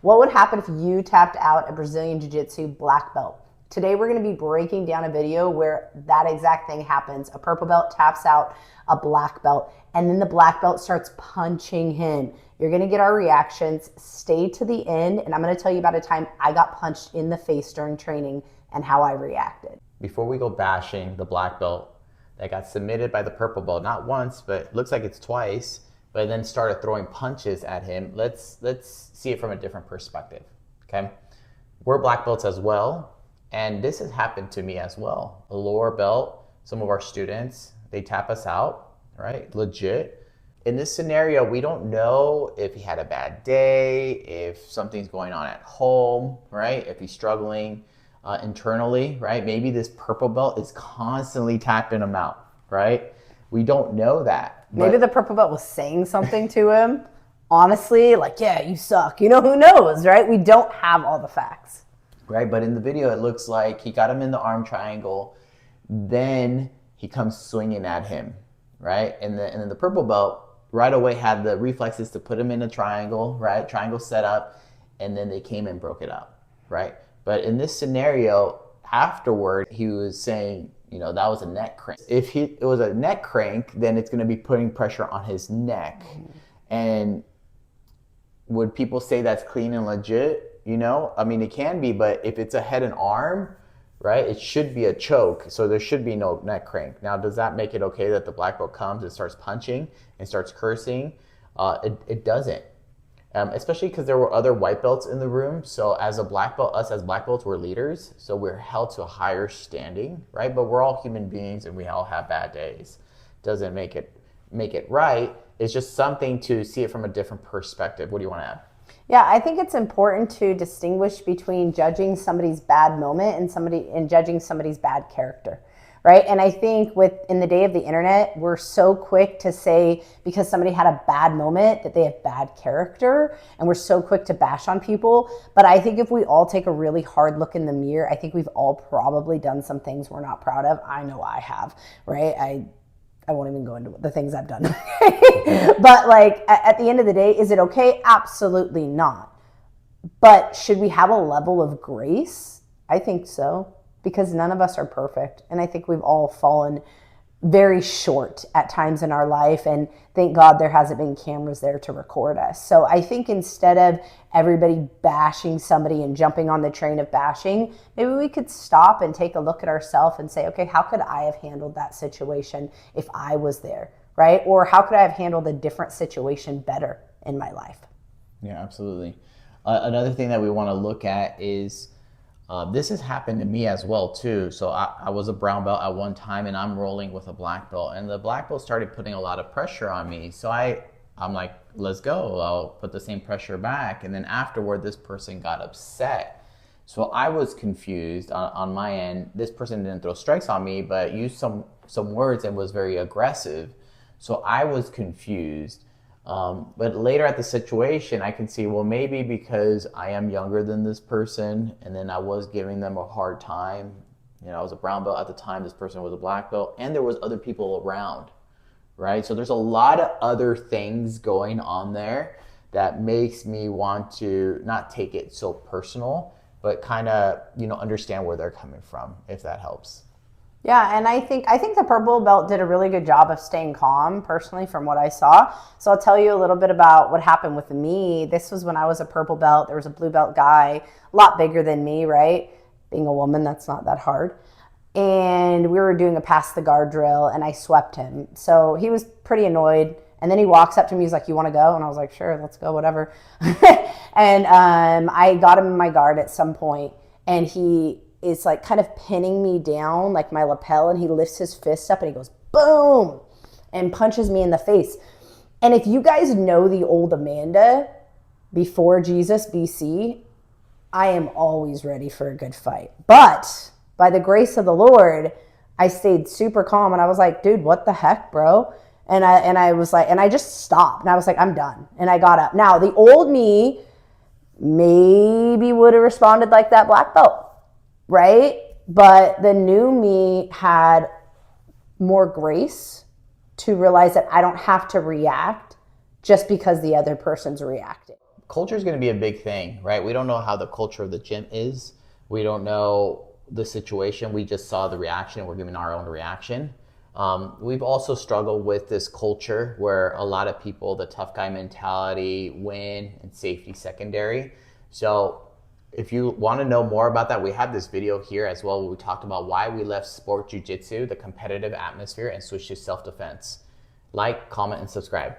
What would happen if you tapped out a Brazilian Jiu-Jitsu black belt? Today we're going to be breaking down a video where that exact thing happens. A purple belt taps out a black belt, and then the black belt starts punching him. You're going to get our reactions. Stay to the end, and I'm going to tell you about a time I got punched in the face during training and how I reacted. Before we go bashing the black belt that got submitted by the purple belt, not once, but it looks like it's twice, but then started throwing punches at him, let's see it from a different perspective, okay? We're black belts as well, and this has happened to me as well. A lower belt, some of our students, they tap us out, right? Legit. In this scenario, we don't know if he had a bad day, if something's going on at home, right? If he's struggling internally, right? Maybe this purple belt is constantly tapping him out, right? We don't know that. Maybe the purple belt was saying something to him. Honestly, like, yeah, you suck. You know, who knows, right? We don't have all the facts. Right, but in the video, it looks like he got him in the arm triangle. Then he comes swinging at him, right? And then the purple belt right away had the reflexes to put him in a triangle, right? Triangle set up, and then they came and broke it up, right? But in this scenario, afterward, he was saying, you know, that was a neck crank. If it was a neck crank, then it's going to be putting pressure on his neck. And would people say that's clean and legit? You know, I mean, it can be, but if it's a head and arm, right, it should be a choke. So there should be no neck crank. Now, does that make it okay that the black belt comes and starts punching and starts cursing? It doesn't. Especially because there were other white belts in the room. So as a black belt, us as black belts, we're leaders. So we're held to a higher standing, right? But we're all human beings and we all have bad days. Doesn't make it right. It's just something to see it from a different perspective. What do you want to add? Yeah, I think it's important to distinguish between judging somebody's bad moment and judging somebody's bad character. Right? And I think in the day of the internet, we're so quick to say because somebody had a bad moment that they have bad character, and we're so quick to bash on people. But I think if we all take a really hard look in the mirror, I think we've all probably done some things we're not proud of. I know I have, right? I won't even go into the things I've done. But like at the end of the day, is it okay? Absolutely not. But should we have a level of grace? I think so. Because none of us are perfect. And I think we've all fallen very short at times in our life. And thank God there hasn't been cameras there to record us. So I think instead of everybody bashing somebody and jumping on the train of bashing, maybe we could stop and take a look at ourselves and say, okay, how could I have handled that situation if I was there, right? Or how could I have handled a different situation better in my life? Yeah, absolutely. Another thing that we want to look at is this has happened to me as well too. So I was a brown belt at one time and I'm rolling with a black belt, and the black belt started putting a lot of pressure on me. So I'm like, let's go. I'll put the same pressure back. And then afterward, this person got upset. So I was confused on my end. This person didn't throw strikes on me, but used some words and was very aggressive. So I was confused. But later at the situation, I can see, well, maybe because I am younger than this person, and then I was giving them a hard time. You know, I was a brown belt at the time, this person was a black belt, and there was other people around, right? So there's a lot of other things going on there that makes me want to not take it so personal, but kind of, you know, understand where they're coming from, if that helps. Yeah, and I think the purple belt did a really good job of staying calm, personally, from what I saw. So I'll tell you a little bit about what happened with me. This was when I was a purple belt. There was a blue belt guy, a lot bigger than me, right? Being a woman, that's not that hard. And we were doing a pass the guard drill, and I swept him. So he was pretty annoyed. And then he walks up to me, he's like, you want to go? And I was like, sure, let's go, whatever. And I got him in my guard at some point, and he is like kind of pinning me down, like my lapel, and he lifts his fist up and he goes, boom, and punches me in the face. And if you guys know the old Amanda before Jesus BC, I am always ready for a good fight. But by the grace of the Lord, I stayed super calm, and I was like, dude, what the heck, bro? And I was like, and I just stopped, and I was like, I'm done. And I got up. Now, the old me maybe would have responded like that black belt, right? But the new me had more grace to realize that I don't have to react just because the other person's reacting. culture is going to be a big thing, right? We don't know how the culture of the gym is. We don't know the situation. We just saw the reaction. We're giving our own reaction. We've also struggled with this culture where a lot of people, the tough guy mentality, win and safety secondary. So if you want to know more about that, we have this video here as well where we talked about why we left sport jiu-jitsu, the competitive atmosphere, and switched to self-defense. Like, comment, and subscribe.